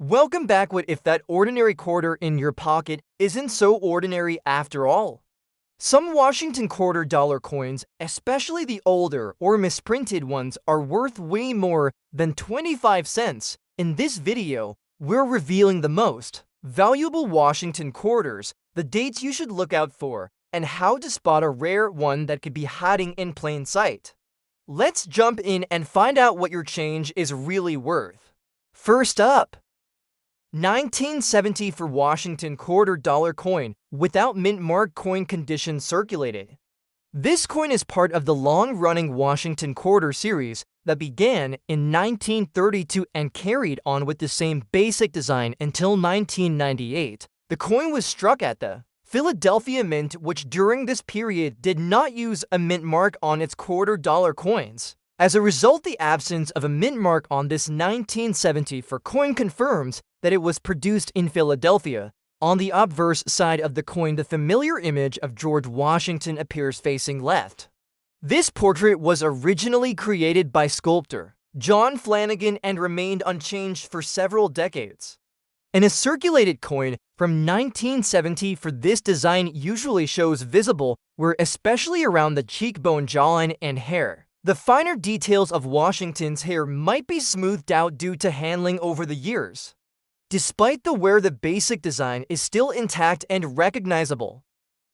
Welcome back. What if that ordinary quarter in your pocket isn't so ordinary after all? Some Washington quarter dollar coins, especially the older or misprinted ones, are worth way more than 25 cents. In this video, we're revealing the most valuable Washington quarters, the dates you should look out for, and how to spot a rare one that could be hiding in plain sight. Let's jump in and find out what your change is really worth. First up, 1970 for Washington quarter dollar coin without mint mark coin condition circulated. This coin is part of the long-running Washington quarter series that began in 1932 and carried on with the same basic design until 1998. The coin was struck at the Philadelphia Mint, which during this period did not use a mint mark on its quarter dollar coins. As a result, the absence of a mint mark on this 1970 for coin confirms that it was produced in Philadelphia. On the obverse side of the coin, the familiar image of George Washington appears facing left. This portrait was originally created by sculptor John Flanagan and remained unchanged for several decades. In a circulated coin from 1970 for this design usually shows visible wear, especially around the cheekbone, jawline, and hair. The finer details of Washington's hair might be smoothed out due to handling over the years. Despite the wear, the basic design is still intact and recognizable.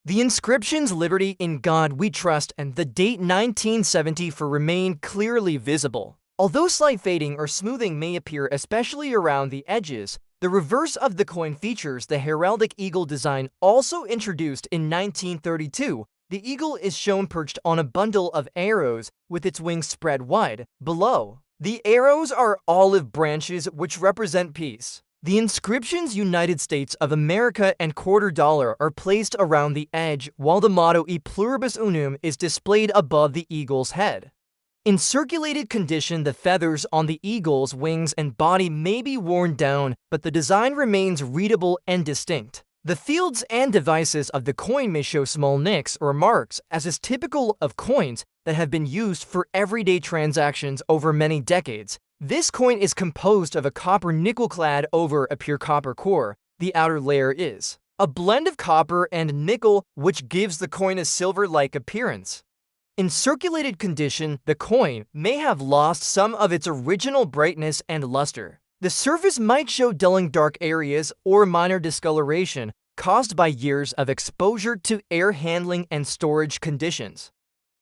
The inscriptions "Liberty, in God We Trust" and the date 1970 for remain clearly visible. Although slight fading or smoothing may appear, especially around the edges, the reverse of the coin features the heraldic eagle design also introduced in 1932. The eagle is shown perched on a bundle of arrows with its wings spread wide below. The arrows are olive branches which represent peace. The inscriptions "United States of America" and quarter dollar are placed around the edge, while the motto "E pluribus unum" is displayed above the eagle's head. In circulated condition, the feathers on the eagle's wings and body may be worn down, but the design remains readable and distinct. The fields and devices of the coin may show small nicks or marks, as is typical of coins that have been used for everyday transactions over many decades. This coin is composed of a copper nickel clad over a pure copper core. The outer layer is a blend of copper and nickel, which gives the coin a silver-like appearance. In circulated condition, the coin may have lost some of its original brightness and luster. The surface might show dulling dark areas or minor discoloration caused by years of exposure to air handling and storage conditions.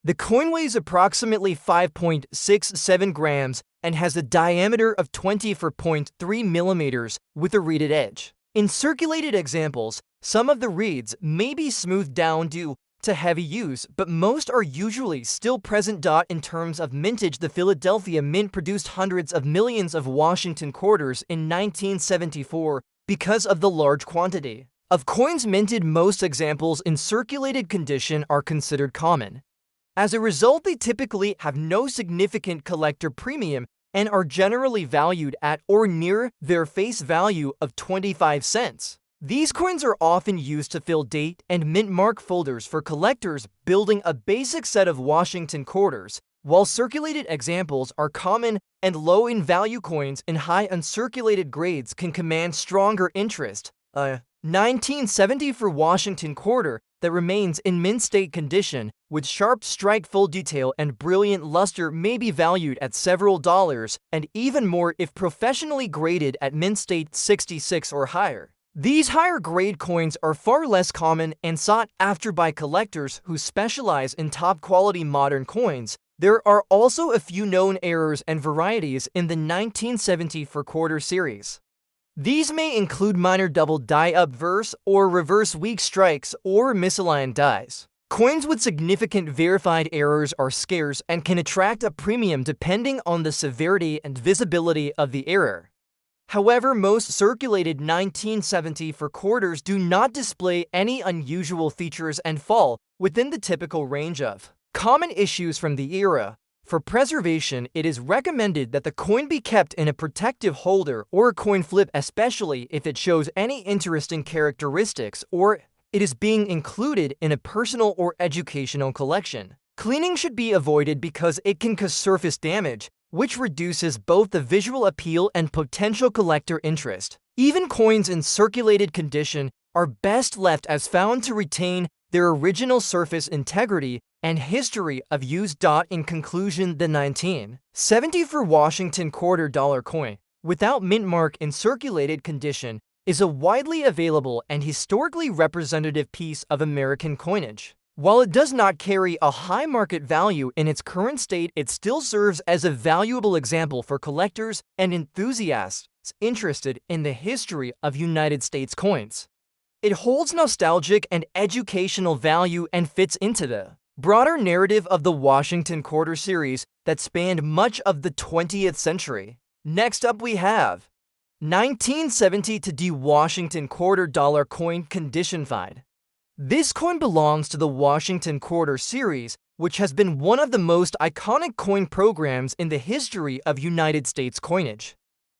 The coin weighs approximately 5.67 grams and has a diameter of 24.3 millimeters with a reeded edge. In circulated examples, some of the reeds may be smoothed down due to heavy use, but most are usually still present. In terms of mintage, the Philadelphia Mint produced hundreds of millions of Washington quarters in 1974 because of the large quantity of coins minted. Most examples in circulated condition are considered common. As a result, they typically have no significant collector premium and are generally valued at or near their face value of 25 cents. These coins are often used to fill date and mint mark folders for collectors building a basic set of Washington quarters. While circulated examples are common and low in value, coins in high uncirculated grades can command stronger interest. A 1970 for Washington quarter that remains in mint state condition with sharp strike, full detail, and brilliant luster may be valued at several dollars, and even more if professionally graded at mint state 66 or higher. These higher grade coins are far less common and sought after by collectors who specialize in top quality modern coins. There are also a few known errors and varieties in the 1970 for quarter series. These may include minor double die obverse or reverse weak strikes or misaligned dies. Coins with significant verified errors are scarce and can attract a premium depending on the severity and visibility of the error. However, most circulated 1970 for quarters do not display any unusual features and fall within the typical range of common issues from the era. For preservation, it is recommended that the coin be kept in a protective holder or a coin flip, especially if it shows any interesting characteristics or it is being included in a personal or educational collection. Cleaning should be avoided because it can cause surface damage, which reduces both the visual appeal and potential collector interest. Even coins in circulated condition are best left as found to retain their original surface integrity and history of use. In conclusion, the 1974 Washington $quarter coin, without mint mark in circulated condition, is a widely available and historically representative piece of American coinage. While it does not carry a high market value in its current state, it still serves as a valuable example for collectors and enthusiasts interested in the history of United States coins. It holds nostalgic and educational value and fits into the broader narrative of the Washington Quarter series that spanned much of the 20th century. Next up we have 1970 to D Washington $quarter coin condition find. This coin belongs to the Washington Quarter series, which has been one of the most iconic coin programs in the history of United States coinage.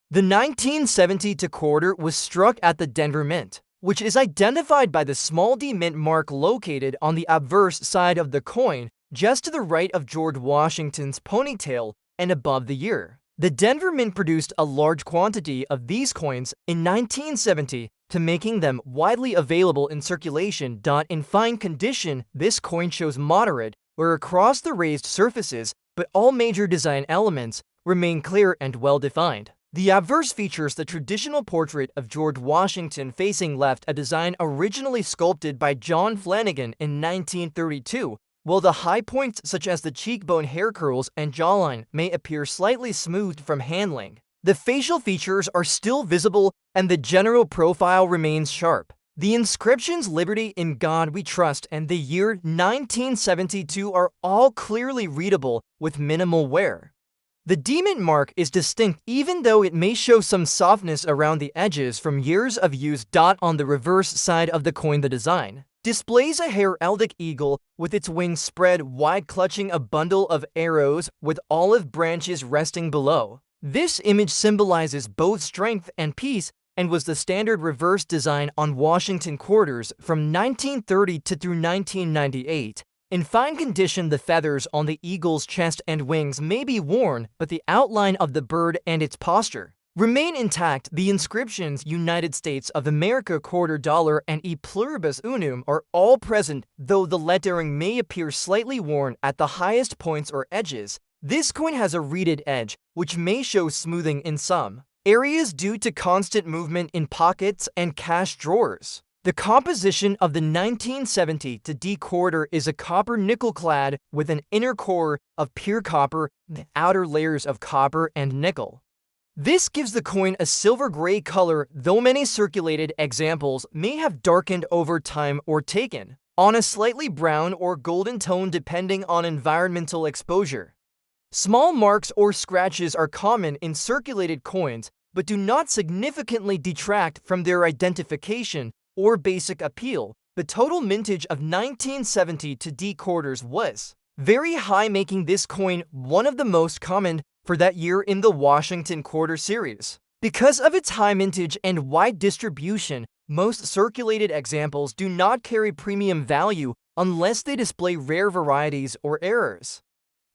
The 1970 to quarter was struck at the Denver Mint, which is identified by the small d mint mark located on the obverse side of the coin, just to the right of George Washington's ponytail and above the year. The Denver Mint produced a large quantity of these coins in 1970 to making them widely available in circulation. In fine condition, this coin shows moderate wear across the raised surfaces, but all major design elements remain clear and well-defined. The obverse features the traditional portrait of George Washington facing left, a design originally sculpted by John Flanagan in 1932, while the high points such as the cheekbone hair curls and jawline may appear slightly smoothed from handling. The facial features are still visible and the general profile remains sharp. The inscriptions "Liberty in God We Trust" and the year 1972 are all clearly readable with minimal wear. The D-mint mark is distinct even though it may show some softness around the edges from years of use. On the reverse side of the coin, the design displays a heraldic eagle with its wings spread wide clutching a bundle of arrows with olive branches resting below. This image symbolizes both strength and peace and was the standard reverse design on Washington quarters from 1930 to through 1998. In fine condition, the feathers on the eagle's chest and wings may be worn, but the outline of the bird and its posture remain intact. The inscriptions "United States of America $quarter" and "E pluribus unum" are all present, though the lettering may appear slightly worn at the highest points or edges. This coin has a reeded edge, which may show smoothing in some areas due to constant movement in pockets and cash drawers. The composition of the 1970 to D quarter is a copper nickel clad with an inner core of pure copper and outer layers of copper and nickel. This gives the coin a silver gray color, though many circulated examples may have darkened over time or taken on a slightly brown or golden tone depending on environmental exposure. Small marks or scratches are common in circulated coins, but do not significantly detract from their identification or basic appeal. The total mintage of 1970 to D quarters was very high, making this coin one of the most common for that year in the Washington Quarter series. Because of its high mintage and wide distribution, most circulated examples do not carry premium value unless they display rare varieties or errors.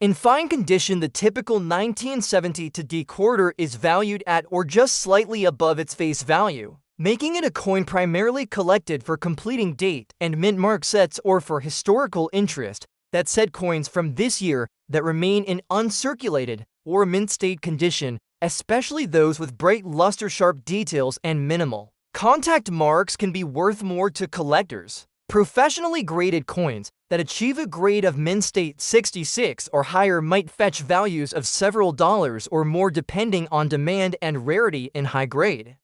In fine condition, the typical 1970 to D quarter is valued at or just slightly above its face value, making it a coin primarily collected for completing date and mint mark sets or for historical interest. That said, coins from this year that remain in uncirculated or mint state condition, especially those with bright luster-sharp details and minimal contact marks, can be worth more to collectors. Professionally graded coins that achieve a grade of mint state 66 or higher might fetch values of several dollars or more depending on demand and rarity in high grade.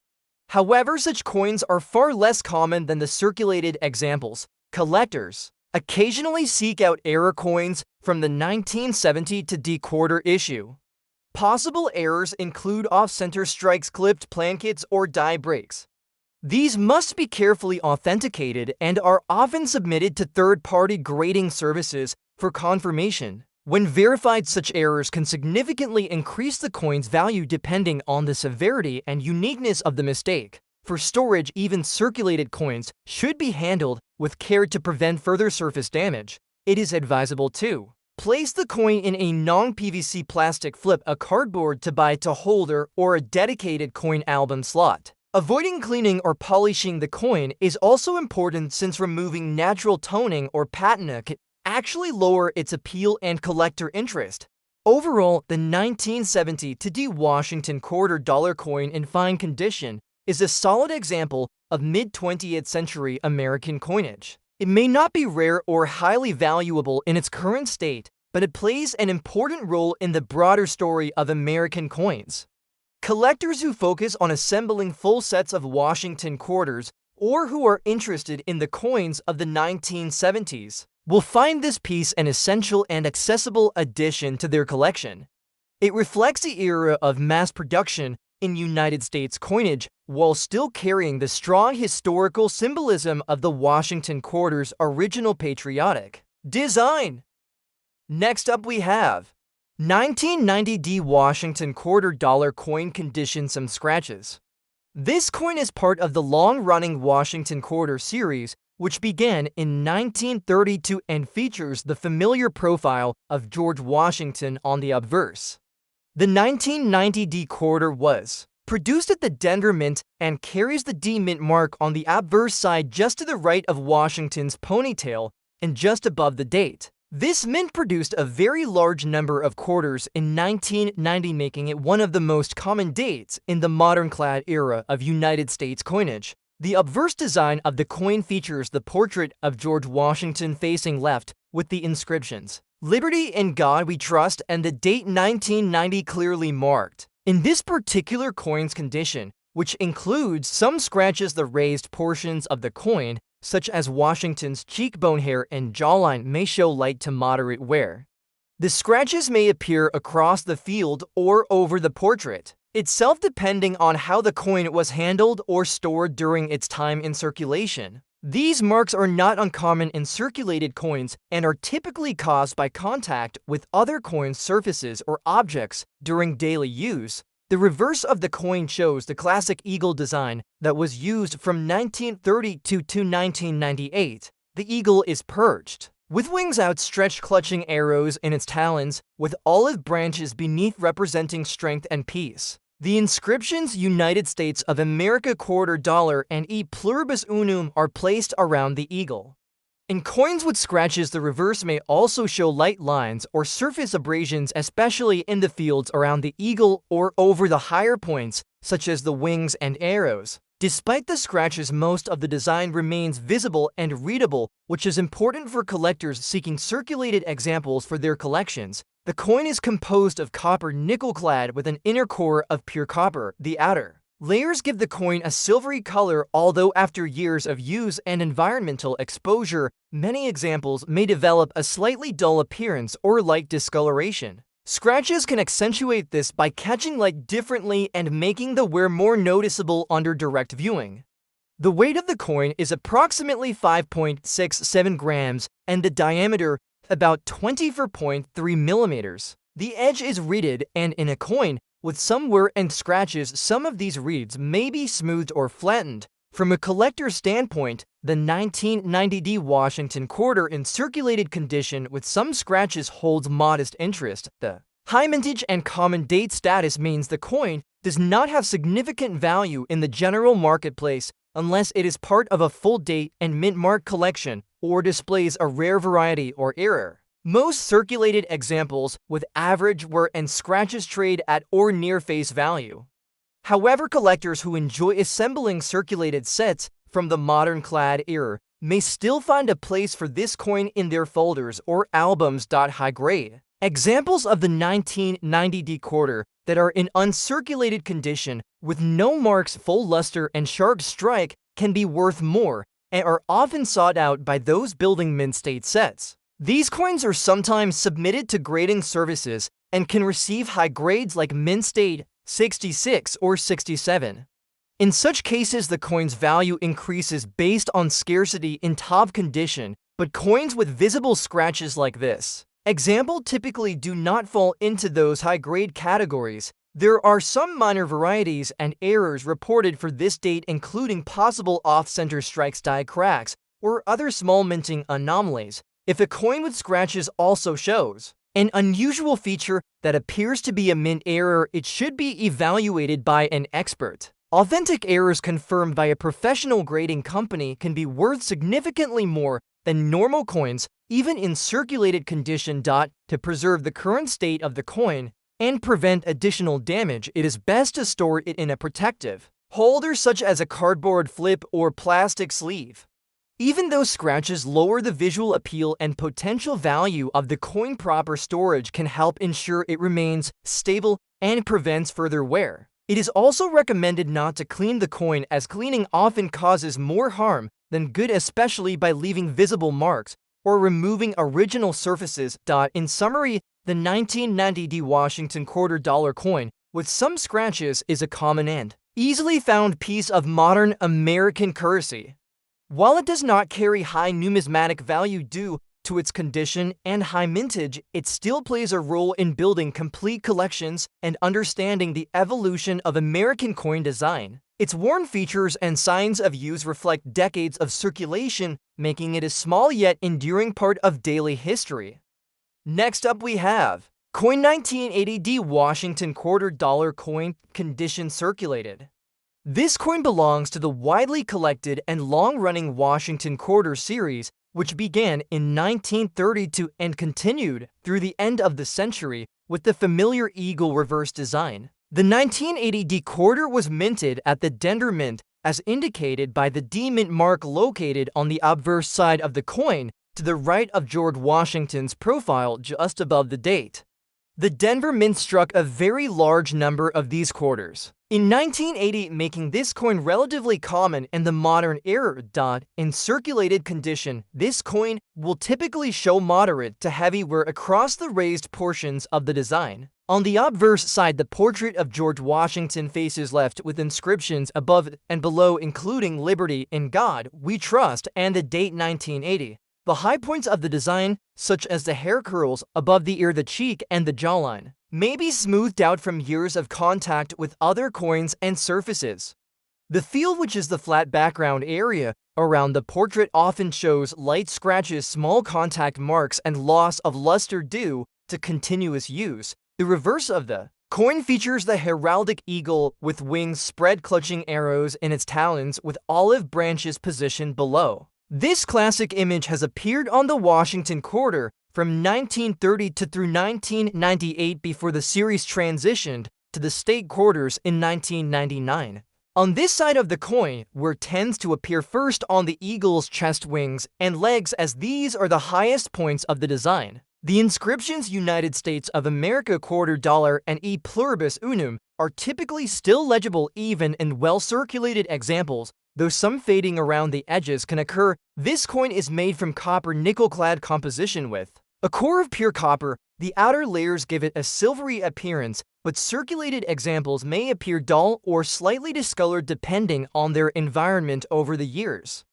However, such coins are far less common than the circulated examples. Collectors occasionally seek out error coins from the 1970 to D quarter issue. Possible errors include off-center strikes, clipped plankets, or die breaks. These must be carefully authenticated and are often submitted to third-party grading services for confirmation. When verified, such errors can significantly increase the coin's value depending on the severity and uniqueness of the mistake. For storage, even circulated coins should be handled with care to prevent further surface damage. It is advisable to Place the coin in a non-PVC plastic flip a cardboard to buy to holder or a dedicated coin album slot. Avoiding cleaning or polishing the coin is also important since removing natural toning or patina can actually lower its appeal and collector interest. Overall, the 1970 D Washington quarter dollar coin in fine condition is a solid example of mid-20th century American coinage. It may not be rare or highly valuable in its current state, but it plays an important role in the broader story of American coins. Collectors who focus on assembling full sets of Washington quarters or who are interested in the coins of the 1970s will find this piece an essential and accessible addition to their collection. It reflects the era of mass production in United States coinage while still carrying the strong historical symbolism of the Washington quarter's original patriotic design. Next up we have 1990 D Washington quarter dollar coin condition some scratches. This coin is part of the long-running Washington quarter series, which began in 1932 and features the familiar profile of George Washington on the obverse. The 1990 D quarter was produced at the Denver Mint and carries the D Mint mark on the obverse side just to the right of Washington's ponytail and just above the date. This mint produced a very large number of quarters in 1990, making it one of the most common dates in the modern-clad era of United States coinage. The obverse design of the coin features the portrait of George Washington facing left with the inscriptions, "Liberty in God We Trust," and the date 1990 clearly marked. In this particular coin's condition, which includes some scratches, the raised portions of the coin, such as Washington's cheekbone hair and jawline, may show light to moderate wear. The scratches may appear across the field or over the portrait itself, depending on how the coin was handled or stored during its time in circulation. These marks are not uncommon in circulated coins and are typically caused by contact with other coin surfaces or objects during daily use. The reverse of the coin shows the classic eagle design that was used from 1932 to 1998. The eagle is perched, with wings outstretched clutching arrows in its talons, with olive branches beneath representing strength and peace. The inscriptions United States of America quarter dollar and E pluribus unum are placed around the eagle. In coins with scratches, the reverse may also show light lines or surface abrasions, especially in the fields around the eagle or over the higher points, such as the wings and arrows. Despite the scratches, most of the design remains visible and readable, which is important for collectors seeking circulated examples for their collections. The coin is composed of copper nickel-clad with an inner core of pure copper. The outer layers give the coin a silvery color, although after years of use and environmental exposure, many examples may develop a slightly dull appearance or light discoloration. Scratches can accentuate this by catching light differently and making the wear more noticeable under direct viewing. The weight of the coin is approximately 5.67 grams and the diameter about 24.3 millimeters. The edge is reeded, and in a coin with some wear and scratches, some of these reeds may be smoothed or flattened. From a collector's standpoint, the 1990 D Washington quarter in circulated condition with some scratches holds modest interest. The high mintage and common date status means the coin does not have significant value in the general marketplace unless it is part of a full date and mint mark collection or displays a rare variety or error. Most circulated examples with average wear and scratches trade at or near face value. However, collectors who enjoy assembling circulated sets from the modern-clad era may still find a place for this coin in their folders or albums. High grade examples of the 1990 D quarter that are in uncirculated condition with no marks, full luster, and sharp strike can be worth more and are often sought out by those building mint state sets. These coins are sometimes submitted to grading services and can receive high grades like mint state 66 or 67. In such cases, the coin's value increases based on scarcity in top condition, but coins with visible scratches like this example typically do not fall into those high-grade categories. There are some minor varieties and errors reported for this date, including possible off-center strikes, die cracks, or other small minting anomalies. If a coin with scratches also shows an unusual feature that appears to be a mint error, it should be evaluated by an expert. Authentic errors confirmed by a professional grading company can be worth significantly more than normal coins, even in circulated condition. To preserve the current state of the coin and prevent additional damage, it is best to store it in a protective holder such as a cardboard flip or plastic sleeve. Even though scratches lower the visual appeal and potential value of the coin, proper storage can help ensure it remains stable and prevents further wear. It is also recommended not to clean the coin, as cleaning often causes more harm than good, especially by leaving visible marks or removing original surfaces. In summary, the 1990 Washington $quarter coin with some scratches is a common and easily found piece of modern American currency. While it does not carry high numismatic value due to its condition and high mintage, it still plays a role in building complete collections and understanding the evolution of American coin design. Its worn features and signs of use reflect decades of circulation, making it a small yet enduring part of daily history. Next up we have coin 1980 Washington $quarter coin, condition circulated. This coin belongs to the widely collected and long-running Washington quarter series, which began in 1932 and continued through the end of the century with the familiar eagle reverse design. The 1980 quarter was minted at the Denver Mint, as indicated by the D Mint mark located on the obverse side of the coin to the right of George Washington's profile just above the date. The Denver Mint struck a very large number of these quarters in 1980, making this coin relatively common in the modern era. In circulated condition, this coin will typically show moderate to heavy wear across the raised portions of the design. On the obverse side, the portrait of George Washington faces left with inscriptions above and below, including "Liberty, in God we trust," and the date 1980. The high points of the design, such as the hair curls above the ear, the cheek, and the jawline, may be smoothed out from years of contact with other coins and surfaces. The field, which is the flat background area around the portrait, often shows light scratches, small contact marks, and loss of luster due to continuous use. The reverse of the coin features the heraldic eagle with wings spread, clutching arrows in its talons, with olive branches positioned below. This classic image has appeared on the Washington quarter from 1930 to through 1998 before the series transitioned to the state quarters in 1999. On this side of the coin, where tends to appear first on the eagle's chest, wings, and legs, as these are the highest points of the design. The inscriptions "United States of America $quarter" and "E pluribus unum" are typically still legible even in well-circulated examples, though some fading around the edges can occur. This coin is made from copper nickel-clad composition with a core of pure copper. The outer layers give it a silvery appearance, but circulated examples may appear dull or slightly discolored depending on their environment over the years.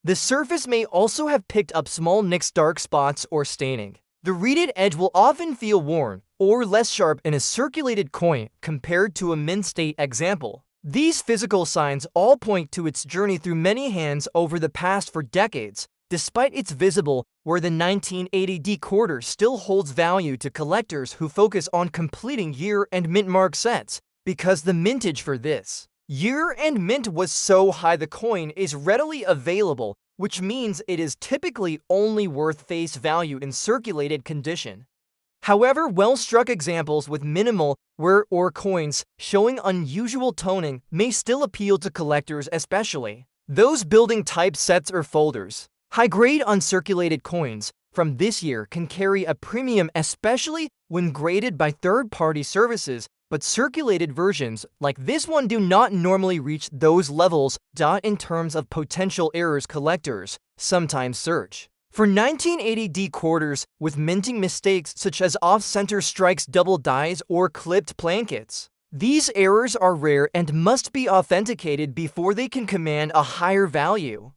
The surface may also have picked up small nicks, dark spots, or staining. The reeded edge will often feel worn or less sharp in a circulated coin compared to a mint state example. These physical signs all point to its journey through many hands over the past for decades. Despite its visible, where the 1980 quarter still holds value to collectors who focus on completing year and mint mark sets, because the mintage for this year and mint was so high, the coin is readily available, which means it is typically only worth face value in circulated condition. However, well-struck examples with minimal wear or coins showing unusual toning may still appeal to collectors, especially those building type sets or folders. High-grade uncirculated coins from this year can carry a premium, especially when graded by third-party services, but circulated versions like this one do not normally reach those levels. In terms of potential errors, collectors sometimes search for 1980 quarters with minting mistakes such as off-center strikes, double dies, or clipped plankets. These errors are rare and must be authenticated before they can command a higher value.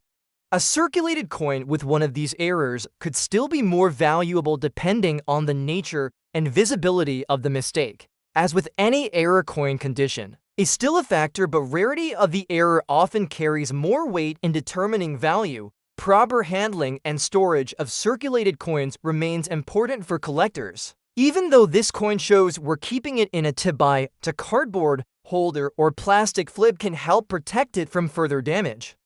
A circulated coin with one of these errors could still be more valuable depending on the nature and visibility of the mistake. As with any error, coin condition is still a factor, but rarity of the error often carries more weight in determining value. Proper handling and storage of circulated coins remains important for collectors. Even though this coin shows we're keeping it in a to-buy to cardboard holder or plastic flip can help protect it from further damage.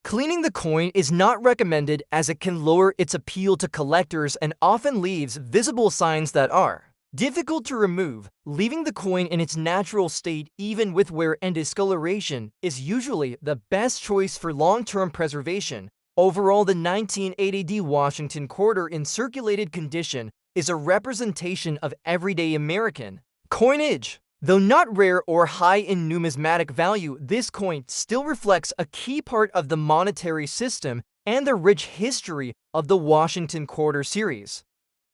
Cleaning the coin is not recommended as it can lower its appeal to collectors and often leaves visible signs that are difficult to remove. Leaving the coin in its natural state even with wear and discoloration is usually the best choice for long-term preservation. Overall, the 1980 Washington quarter in circulated condition is a representation of everyday American coinage. Though not rare or high in numismatic value, this coin still reflects a key part of the monetary system and the rich history of the Washington quarter series.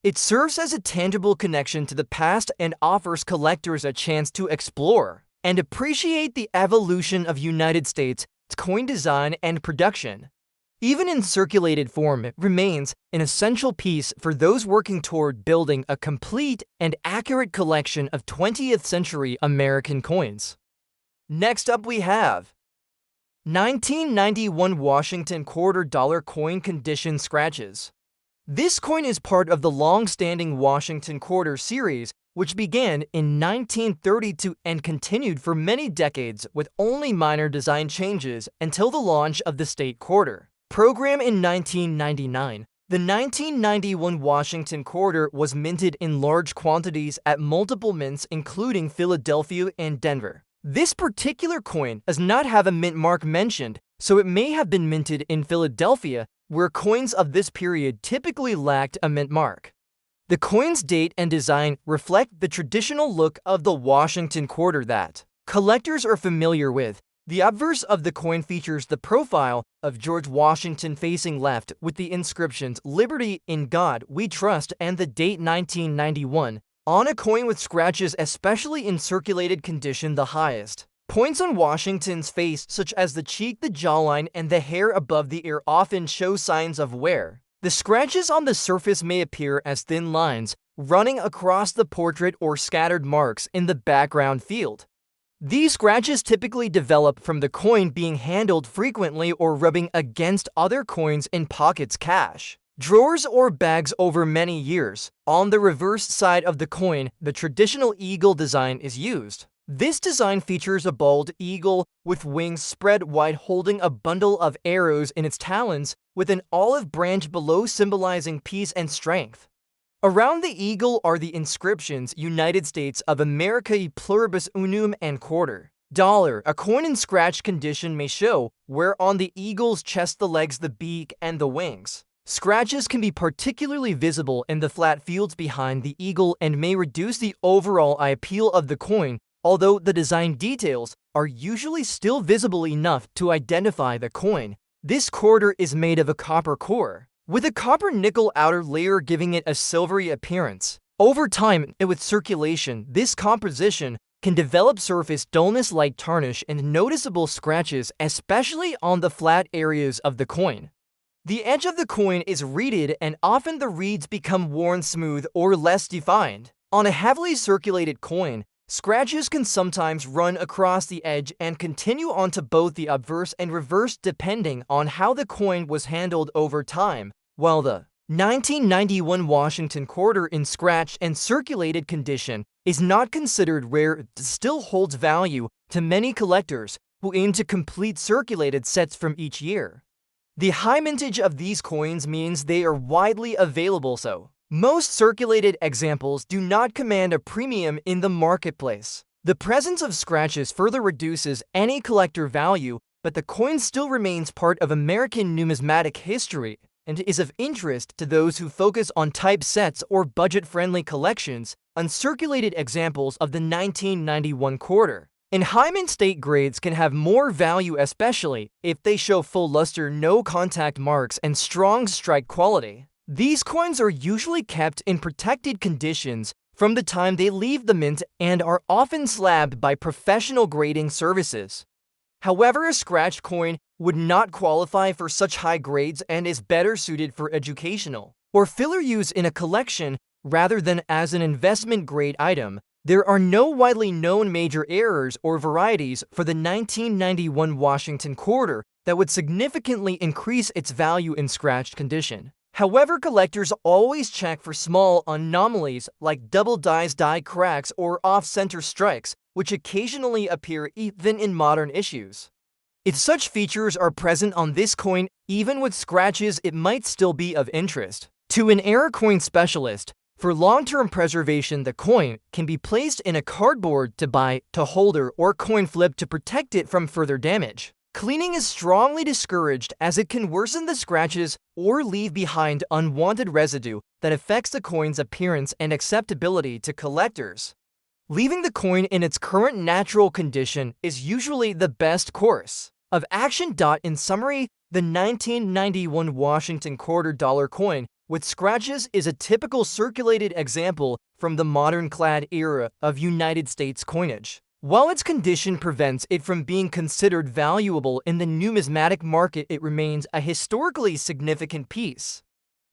It serves as a tangible connection to the past and offers collectors a chance to explore and appreciate the evolution of United States coin design and production. Even in circulated form, it remains an essential piece for those working toward building a complete and accurate collection of 20th century American coins. Next up we have 1991 Washington quarter dollar coin condition scratches. This coin is part of the long-standing Washington quarter series, which began in 1932 and continued for many decades with only minor design changes until the launch of the state quarter program in 1999. The 1991 Washington quarter was minted in large quantities at multiple mints including Philadelphia and Denver. This particular coin does not have a mint mark mentioned, so it may have been minted in Philadelphia, where coins of this period typically lacked a mint mark. The coin's date and design reflect the traditional look of the Washington quarter that collectors are familiar with. The obverse of the coin features the profile of George Washington facing left with the inscriptions "Liberty in God We Trust" and the date 1991 on a coin with scratches, especially in circulated condition. The highest points on Washington's face, such as the cheek, the jawline, and the hair above the ear, often show signs of wear. The scratches on the surface may appear as thin lines running across the portrait or scattered marks in the background field. These scratches typically develop from the coin being handled frequently or rubbing against other coins in pockets, cash drawers, or bags over many years. On the reverse side of the coin, the traditional eagle design is used. This design features a bald eagle with wings spread wide holding a bundle of arrows in its talons, with an olive branch below symbolizing peace and strength. Around the eagle are the inscriptions "United States of America pluribus unum" and "quarter dollar." A coin in scratch condition may show wear on the eagle's chest, the legs, the beak, and the wings. Scratches can be particularly visible in the flat fields behind the eagle and may reduce the overall eye appeal of the coin, although the design details are usually still visible enough to identify the coin. This quarter is made of a copper core, with a copper-nickel outer layer giving it a silvery appearance. Over time, and with circulation, this composition can develop surface dullness like tarnish and noticeable scratches, especially on the flat areas of the coin. The edge of the coin is reeded, and often the reeds become worn smooth or less defined. On a heavily circulated coin, scratches can sometimes run across the edge and continue onto both the obverse and reverse depending on how the coin was handled over time. While the 1991 Washington quarter in scratched and circulated condition is not considered rare, it still holds value to many collectors who aim to complete circulated sets from each year. The high mintage of these coins means they are widely available, so most circulated examples do not command a premium in the marketplace. The presence of scratches further reduces any collector value, but the coin still remains part of American numismatic history and is of interest to those who focus on type sets or budget-friendly collections. Uncirculated examples of the 1991 quarter in high mint state grades can have more value, especially if they show full luster, no contact marks, and strong strike quality. These coins are usually kept in protected conditions from the time they leave the mint and are often slabbed by professional grading services. However, a scratched coin would not qualify for such high grades and is better suited for educational or filler use in a collection rather than as an investment grade item. There are no widely known major errors or varieties for the 1991 Washington quarter, that would significantly increase its value in scratched condition. However, collectors always check for small anomalies like double die cracks or off-center strikes, which occasionally appear even in modern issues. If such features are present on this coin, even with scratches, it might still be of interest. To an error coin specialist, for long-term preservation, the coin can be placed in a cardboard to holder or coin flip to protect it from further damage. Cleaning is strongly discouraged as it can worsen the scratches or leave behind unwanted residue that affects the coin's appearance and acceptability to collectors. Leaving the coin in its current natural condition is usually the best course of action. In summary, the 1991 Washington $quarter coin with scratches is a typical circulated example from the modern clad era of United States coinage. While its condition prevents it from being considered valuable in the numismatic market, it remains a historically significant piece.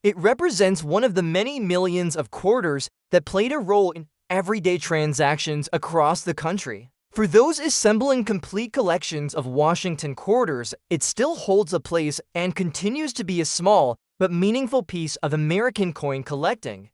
It represents one of the many millions of quarters that played a role in everyday transactions across the country. For those assembling complete collections of Washington quarters, it still holds a place and continues to be a small but meaningful piece of American coin collecting.